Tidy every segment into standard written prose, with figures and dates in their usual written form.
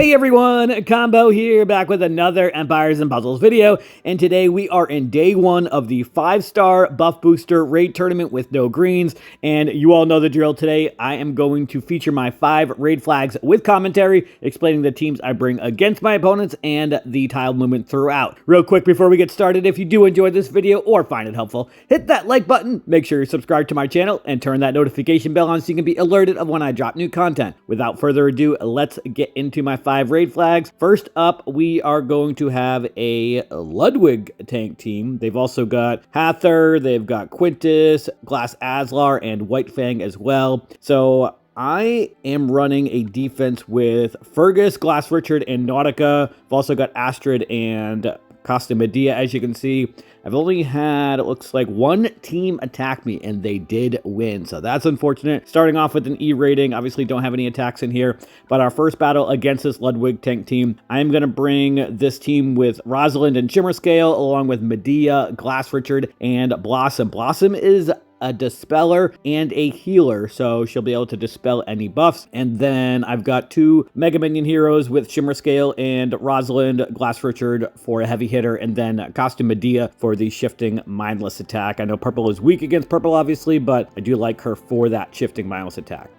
Hey everyone, Combo here, back with another Empires and Puzzles video, and today we are in day one of the 5-star buff booster raid tournament with no greens, and you all know the drill. Today I am going to feature my 5 raid flags with commentary, explaining the teams I bring against my opponents and the tile movement throughout. Real quick before we get started, if you do enjoy this video or find it helpful, hit that like button, make sure you're subscribed to my channel, and turn that notification bell on so you can be alerted of when I drop new content. Without further ado, let's get into my 5 raid flags. First up, we are going to have a Ludwig tank team. They've also got Hather, they've got Quintus, Glass Aslar, and White Fang as well. So I am running a defense with Fergus, Glass Richard, and Nautica. I've also got Astrid and Costa Medea, as you can see. I've only had, it looks like, one team attack me, and they did win, so that's unfortunate. Starting off with an E rating, obviously don't have any attacks in here, but our first battle against this Ludwig tank team, I'm going to bring this team with Rosalind and Shimmerscale, along with Medea, Glass Richard, and Blossom. Blossom is a dispeller and a healer, so she'll be able to dispel any buffs. And then I've got 2 Mega Minion heroes with Shimmerscale and Rosalind, Glass Richard for a heavy hitter, and then Costume Medea for the shifting mindless attack. I know purple is weak against purple, obviously, but I do like her for that shifting mindless attack.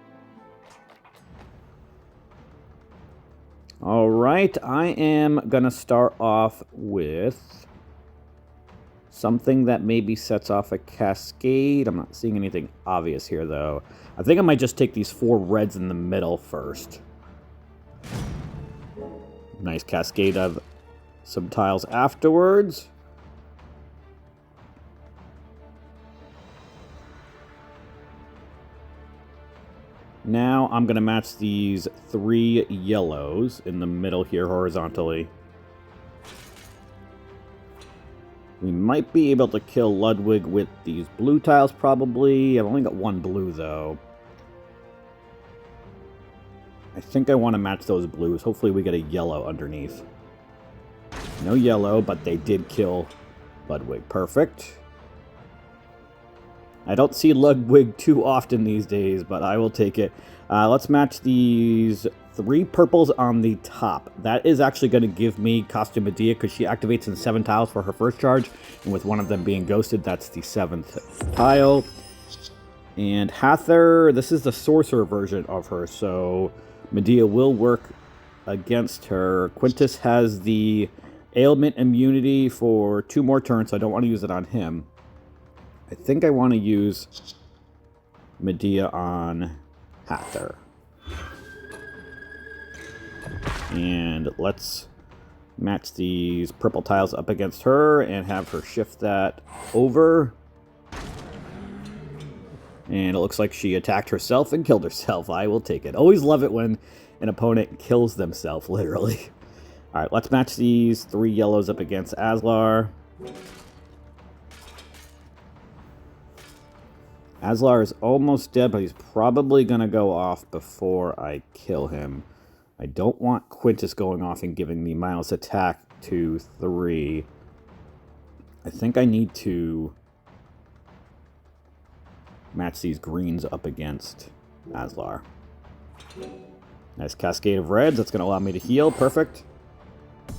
All right, I am gonna start off with something that maybe sets off a cascade. I'm not seeing anything obvious here, though. I think I might just take these 4 reds in the middle first. Nice cascade of some tiles afterwards. Now I'm going to match these 3 yellows in the middle here horizontally. We might be able to kill Ludwig with these blue tiles, probably. I've only got 1 blue, though. I think I want to match those blues. Hopefully we get a yellow underneath. No yellow, but they did kill Ludwig. Perfect. I don't see Ludwig too often these days, but I will take it. Let's match these 3 purples on the top. That is actually going to give me Costume Medea because she activates in 7 tiles for her first charge. And with one of them being ghosted, that's the 7th tile. And Hather, this is the sorcerer version of her, so Medea will work against her. Quintus has the ailment immunity for 2 more turns, so I don't want to use it on him. I think I want to use Medea on Hather. And let's match these purple tiles up against her and have her shift that over. And it looks like she attacked herself and killed herself. I will take it. Always love it when an opponent kills themselves, literally. All right, let's match these 3 yellows up against Aslar. Aslar is almost dead, but he's probably going to go off before I kill him. I don't want Quintus going off and giving me mindless attack to 3. I think I need to match these greens up against Aslar. Nice cascade of reds. That's going to allow me to heal. Perfect.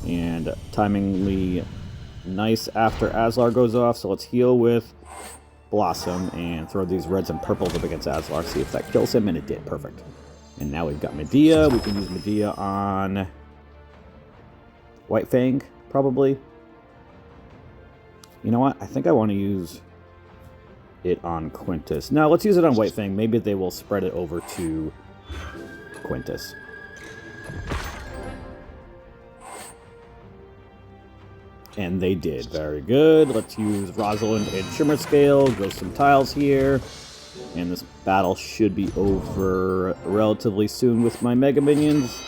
And timingly nice after Aslar goes off. So let's heal with Blossom and throw these reds and purples up against Aslar. See if that kills him. And it did. Perfect. And now we've got Medea. We can use Medea on White Fang, probably. You know what? I think I want to use it on Quintus. No, let's use it on White Fang. Maybe they will spread it over to Quintus. And they did. Very good. Let's use Rosalind and Shimmerscale. Go some tiles here. And this battle should be over relatively soon with my Mega Minions.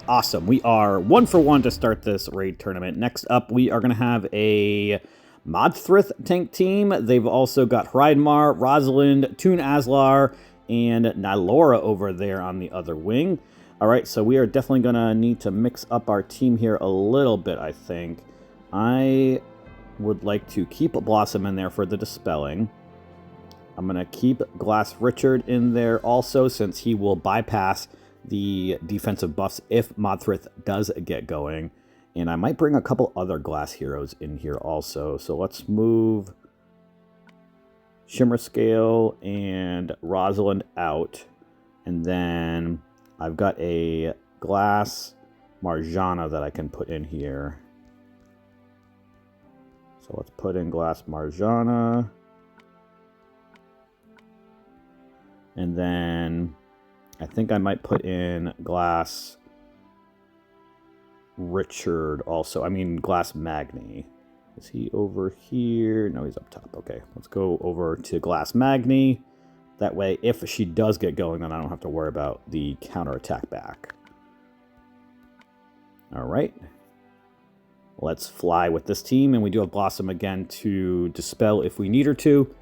Awesome. We are 1 for 1 to start this raid tournament. Next up, we are going to have a Modthrith tank team. They've also got Hreidmar, Rosalind, Toon Aslar, and Nylora over there on the other wing. All right, so we are definitely going to need to mix up our team here a little bit, I think. I would like to keep Blossom in there for the dispelling. I'm going to keep Glass Richard in there also, since he will bypass the defensive buffs if Modthrith does get going. And I might bring a couple other Glass heroes in here also. So let's move Shimmer Scale and Rosalind out. And then I've got a Glass Marjana that I can put in here. So let's put in Glass Marjana. And then I think I might put in Glass Richard also. I mean, Glass Magni. Is he over here? No, he's up top. Okay, let's go over to Glass Magni. That way, if she does get going, then I don't have to worry about the counterattack back. All right. Let's fly with this team. And we do have Blossom again to dispel if we need her to.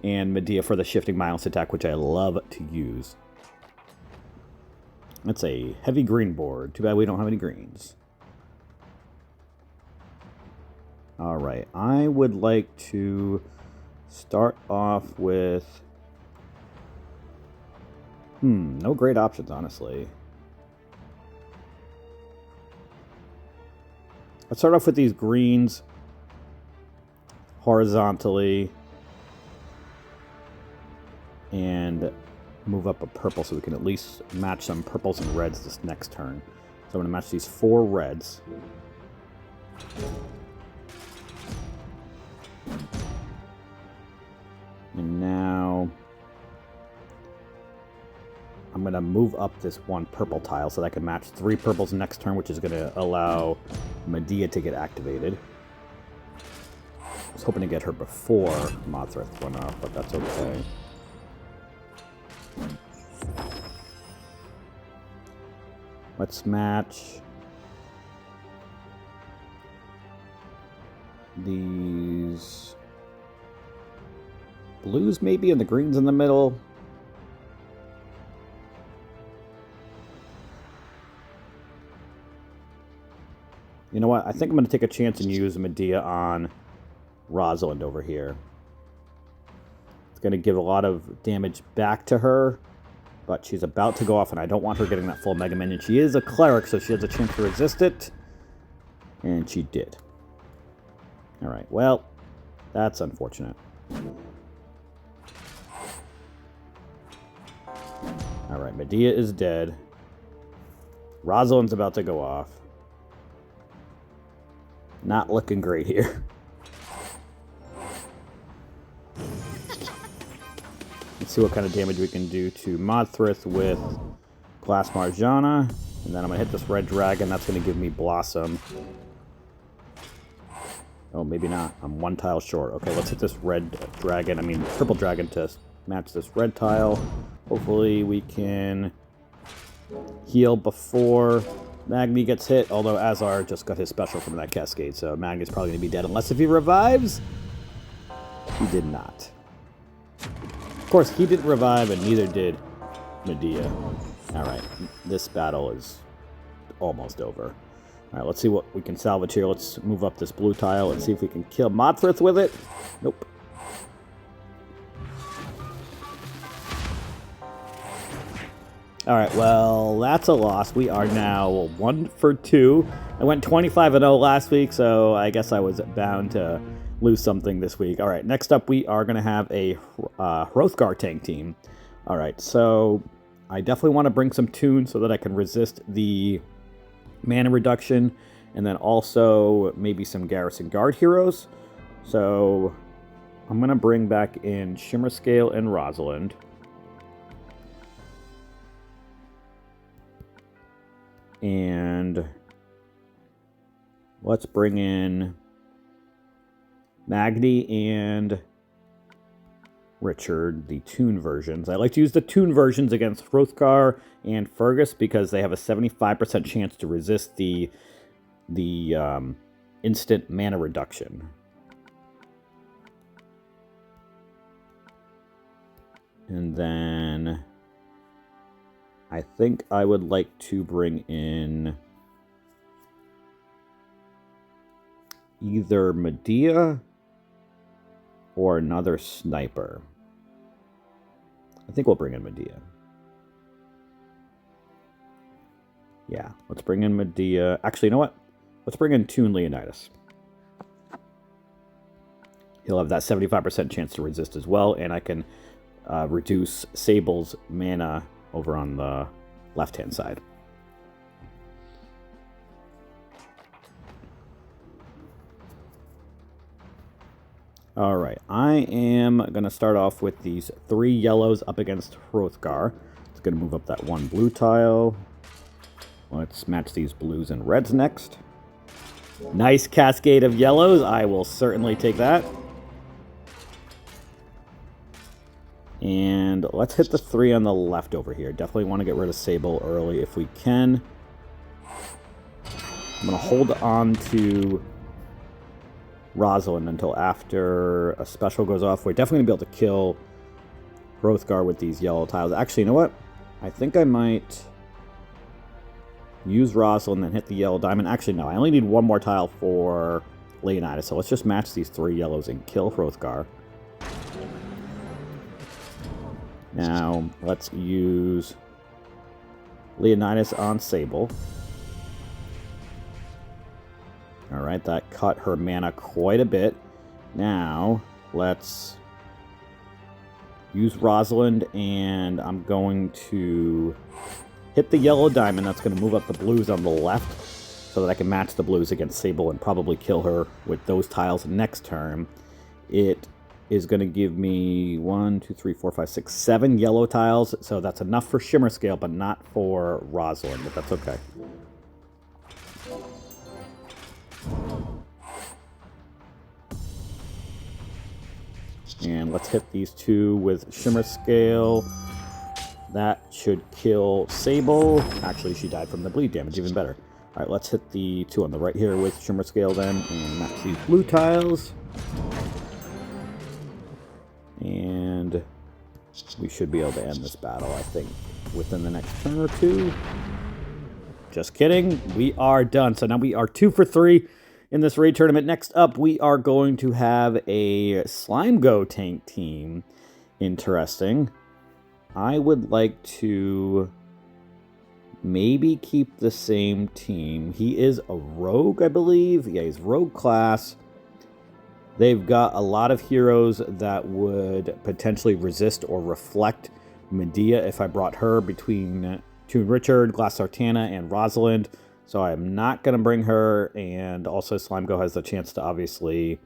And Medea for the shifting violence attack, which I love to use. That's a heavy green board. Too bad we don't have any greens. All right. I would like to start off with... no great options, honestly. Let's start off with these greens horizontally and move up a purple so we can at least match some purples and reds this next turn. So I'm going to match these 4 reds. And now I'm going to move up this 1 purple tile so that I can match 3 purples next turn, which is going to allow Medea to get activated. I was hoping to get her before Modthrith went off, but that's okay. Let's match these blues maybe and the greens in the middle. You know what? I think I'm going to take a chance and use Medea on Rosalind over here. It's going to give a lot of damage back to her, but she's about to go off, and I don't want her getting that full Mega Minion. She is a cleric, so she has a chance to resist it, and she did. All right, well, that's unfortunate. All right, Medea is dead. Rosalind's about to go off. Not looking great here. Let's see what kind of damage we can do to Modthrith with Glass Marjana. And then I'm going to hit this red dragon. That's going to give me Blossom. Oh, maybe not. I'm 1 tile short. Okay, let's hit this red dragon. I mean, purple dragon to match this red tile. Hopefully we can heal before Magni gets hit, although Azar just got his special from that cascade, so Magni's probably going to be dead unless if he revives. He did not. Of course, he didn't revive, and neither did Medea. Alright, this battle is almost over. Alright, let's see what we can salvage here. Let's move up this blue tile and see if we can kill Modthrith with it. Nope. Alright, well, that's a loss. We are now 1 for 2. I went 25-0 last week, so I guess I was bound to lose something this week. Alright, next up we are going to have a Hrothgar tank team. Alright, so I definitely want to bring some tunes so that I can resist the mana reduction, and then also maybe some Garrison Guard heroes. So I'm going to bring back in Shimmer Scale and Rosalind. And let's bring in Magni and Richard, the tune versions. I like to use the tune versions against Hrothgar and Fergus because they have a 75% chance to resist the instant mana reduction. And then I think I would like to bring in either Medea or another sniper. I think we'll bring in Medea. Yeah, let's bring in Medea. Actually, you know what? Let's bring in Toon Leonidas. He'll have that 75% chance to resist as well, and I can reduce Sable's mana over on the left-hand side. All right, I am going to start off with these 3 yellows up against Hrothgar. It's going to move up that 1 blue tile. Let's match these blues and reds next. Nice cascade of yellows. I will certainly take that. And let's hit the 3 on the left over here. Definitely want to get rid of Sable early if we can. I'm going to hold on to Rosalind until after a special goes off. We're definitely going to be able to kill Hrothgar with these yellow tiles. Actually, you know what? I think I might use Rosalind and hit the yellow diamond. Actually, no. I only need 1 more tile for Leonidas. So let's just match these 3 yellows and kill Hrothgar. Now, let's use Leonidas on Sable. Alright, that cut her mana quite a bit. Now, let's use Rosalind, and I'm going to hit the yellow diamond. That's going to move up the blues on the left so that I can match the blues against Sable and probably kill her with those tiles next turn. It is going to give me 1, 2, 3, 4, 5, 6, 7 yellow tiles. So that's enough for Shimmer Scale, but not for Rosalind, but that's okay. And let's hit these 2 with Shimmer Scale. That should kill Sable. Actually, she died from the bleed damage, even better. All right, let's hit the 2 on the right here with Shimmer Scale then, and match these blue tiles. And we should be able to end this battle, I think, within the next turn or 2. Just kidding. We are done. So now we are 2 for 3 in this raid tournament. Next up, we are going to have a Slime Go tank team. Interesting. I would like to maybe keep the same team. He is a rogue, I believe. Yeah, he's rogue class. They've got a lot of heroes that would potentially resist or reflect Medea if I brought her between Toon Richard, Glass Sartana, and Rosalind. So I'm not going to bring her, and also Slime Go has the chance to obviously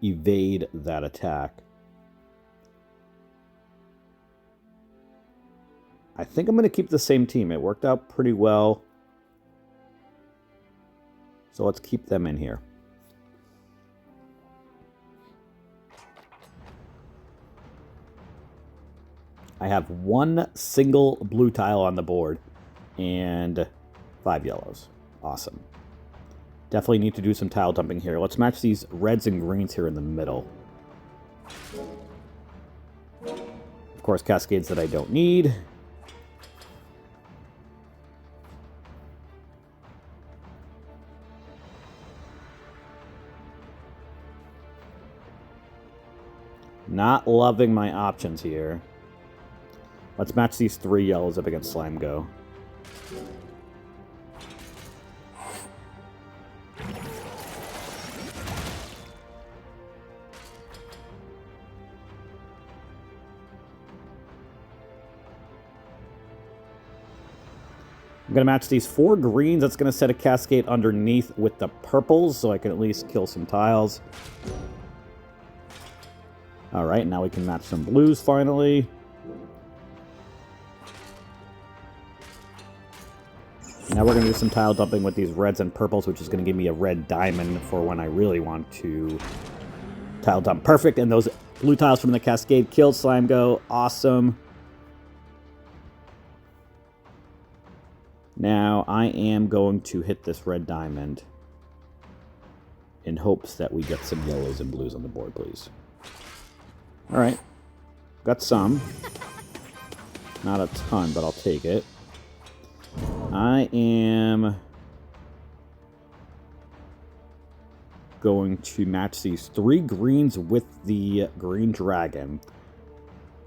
evade that attack. I think I'm going to keep the same team. It worked out pretty well. So let's keep them in here. I have 1 single blue tile on the board and 5 yellows. Awesome. Definitely need to do some tile dumping here. Let's match these reds and greens here in the middle. Of course, cascades that I don't need. Not loving my options here. Let's match these 3 yellows up against Slime Go. I'm going to match these 4 greens. That's going to set a cascade underneath with the purples, so I can at least kill some tiles. Alright, now we can match some blues finally. Now we're going to do some tile dumping with these reds and purples, which is going to give me a red diamond for when I really want to tile dump. Perfect, and those blue tiles from the cascade killed Slime Go. Awesome. Now I am going to hit this red diamond in hopes that we get some yellows and blues on the board, please. Alright. Got some. Not a ton, but I'll take it. I am going to match these 3 greens with the green dragon.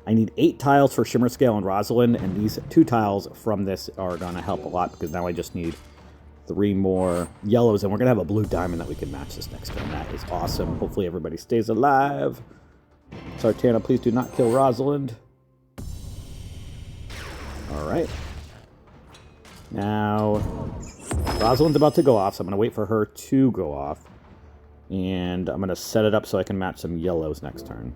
I need 8 tiles for Shimmer Scale and Rosalind, and these 2 tiles from this are going to help a lot because now I just need 3 more yellows, and we're going to have a blue diamond that we can match this next turn. That is awesome. Hopefully everybody stays alive. Sartana, please do not kill Rosalind. Alright. Now, Rosalind's about to go off, so I'm going to wait for her to go off. And I'm going to set it up so I can match some yellows next turn.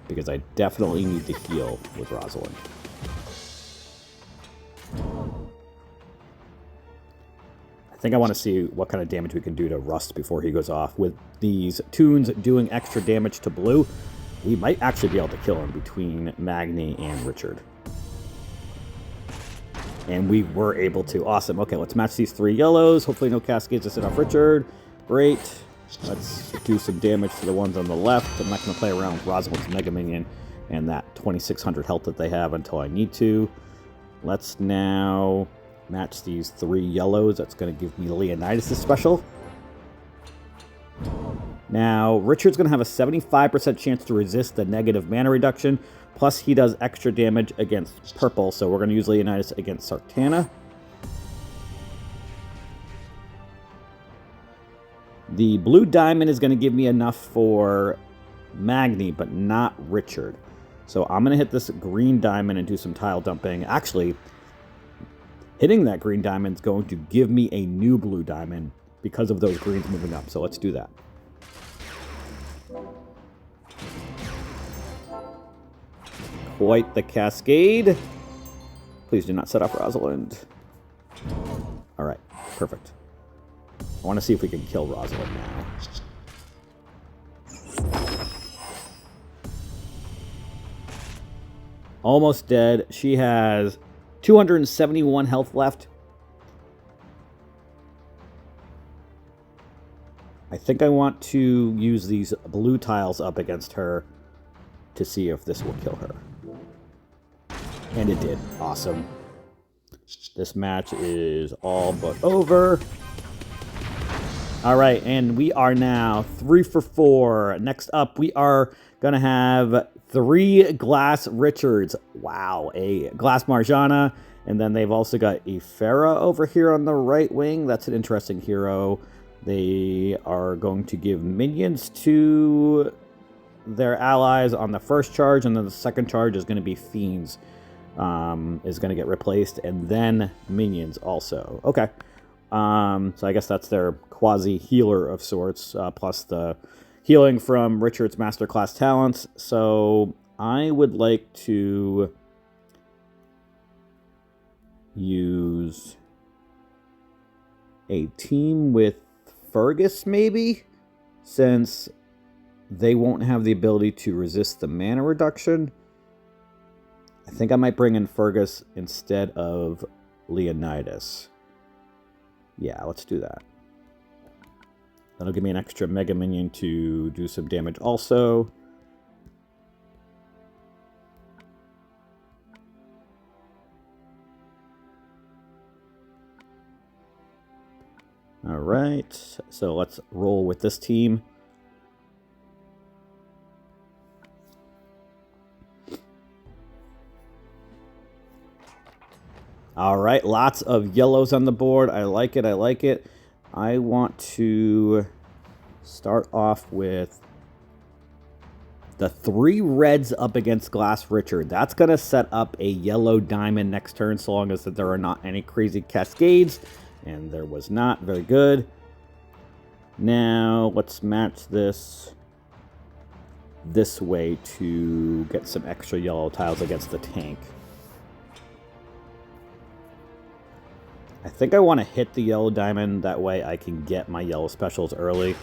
Because I definitely need to heal with Rosalind. I think I want to see what kind of damage we can do to Rust before he goes off. With these tunes doing extra damage to blue, we might actually be able to kill him between Magni and Richard. And we were able to. Awesome. Okay, let's match these 3 yellows. Hopefully no cascades to set off Richard. Great. Let's do some damage to the ones on the left. I'm not going to play around with Rosalind's Mega Minion and that 2600 health that they have until I need to. Let's now match these 3 yellows. That's going to give me Leonidas' special. Now, Richard's going to have a 75% chance to resist the negative mana reduction. Plus, he does extra damage against purple, so we're going to use Leonidas against Sartana. The blue diamond is going to give me enough for Magni, but not Richard. So I'm going to hit this green diamond and do some tile dumping. Actually, hitting that green diamond is going to give me a new blue diamond because of those greens moving up. So let's do that. Quite the cascade. Please do not set off Rosalind. Alright, perfect. I want to see if we can kill Rosalind now. Almost dead. She has 271 health left. I think I want to use these blue tiles up against her to see if this will kill her. And it did. Awesome. This match is all but over. Alright, and we are now 3 for 4. Next up, we are going to have 3 Glass Richards. Wow, a Glass Marjana. And then they've also got Ephera over here on the right wing. That's an interesting hero. They are going to give minions to their allies on the first charge, and then the second charge is going to be Fiends. Is going to get replaced, and then minions also. Okay. So I guess that's their quasi-healer of sorts, plus the healing from Richard's Masterclass talents. So I would like to use a team with Fergus, maybe? Since they won't have the ability to resist the mana reduction. I think I might bring in Fergus instead of Leonidas. Yeah, let's do that. That'll give me an extra Mega Minion to do some damage also. Alright, so let's roll with this team. All right, lots of yellows on the board. I like it, I like it. I want to start off with the 3 reds up against Glass Richard. That's going to set up a yellow diamond next turn, so long as that there are not any crazy cascades. And there was not. Very good. Now, let's match this way to get some extra yellow tiles against the tank. I think I want to hit the yellow diamond. That way I can get my yellow specials early.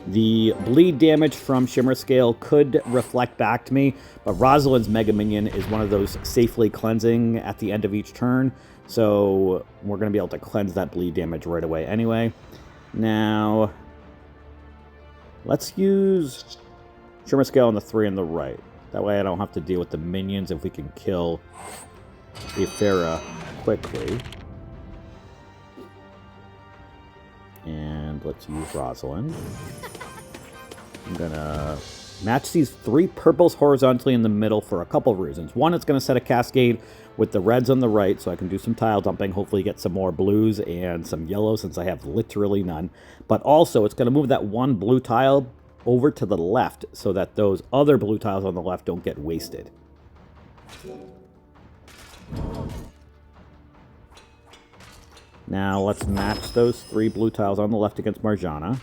The bleed damage from Shimmer Scale could reflect back to me, but Rosalind's Mega Minion is one of those safely cleansing at the end of each turn. So we're going to be able to cleanse that bleed damage right away anyway. Now, let's use Shimmer Scale on the 3 on the right. That way I don't have to deal with the minions if we can kill Ephera quickly. And let's use Rosalind. I'm gonna match these 3 purples horizontally in the middle for a couple of reasons. One, it's gonna set a cascade with the reds on the right, so I can do some tile dumping, hopefully get some more blues and some yellows since I have literally none. But also, it's gonna move that 1 blue tile over to the left so that those other blue tiles on the left don't get wasted. Now let's match those 3 blue tiles on the left against Marjana.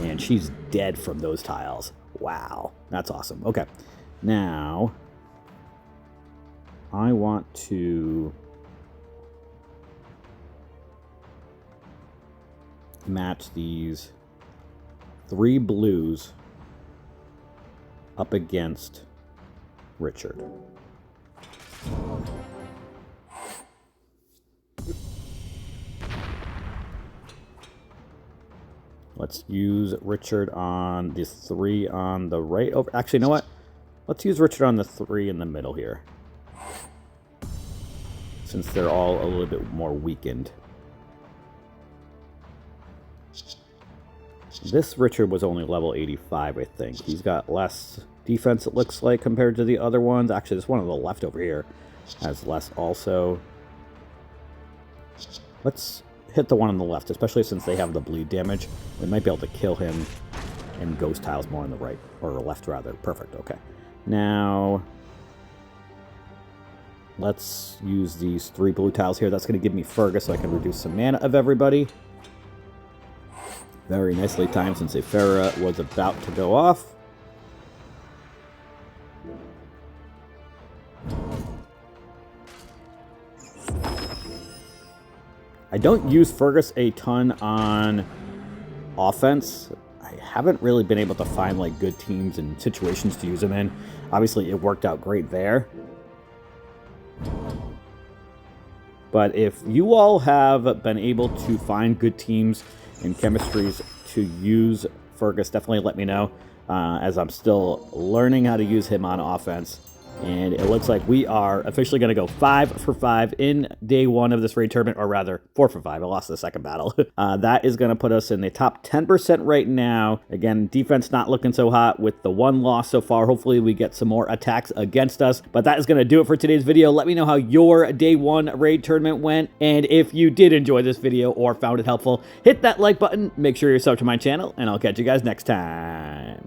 And she's dead from those tiles. Wow, that's awesome. Okay, now I want to match these 3 blues up against Richard. Let's use Richard on the 3 on the right. Over. Actually, you know what? Let's use Richard on the 3 in the middle here, since they're all a little bit more weakened. This Richard was only level 85, I think. He's got less defense, it looks like, compared to the other ones. Actually, this one on the left over here has less also. Let's hit the one on the left, especially since they have the bleed damage. We might be able to kill him and ghost tiles more on the right, or left rather. Perfect, okay. Now, let's use these 3 blue tiles here. That's going to give me Fergus so I can reduce some mana of everybody. Very nicely timed since Efera was about to go off. I don't use Fergus a ton on offense. I haven't really been able to find like good teams and situations to use him in. Obviously, it worked out great there. But if you all have been able to find good teams and chemistries to use Fergus, definitely let me know, as I'm still learning how to use him on offense. And it looks like we are officially going to go 5 for 5 in day 1 of this raid tournament, or rather 4 for 5. I lost the second battle. That is going to put us in the top 10% right now. Again, defense not looking so hot with the 1 loss so far. Hopefully we get some more attacks against us. But that is going to do it for today's video. Let me know how your day 1 raid tournament went. And if you did enjoy this video or found it helpful, hit that like button. Make sure you're subbed to my channel, and I'll catch you guys next time.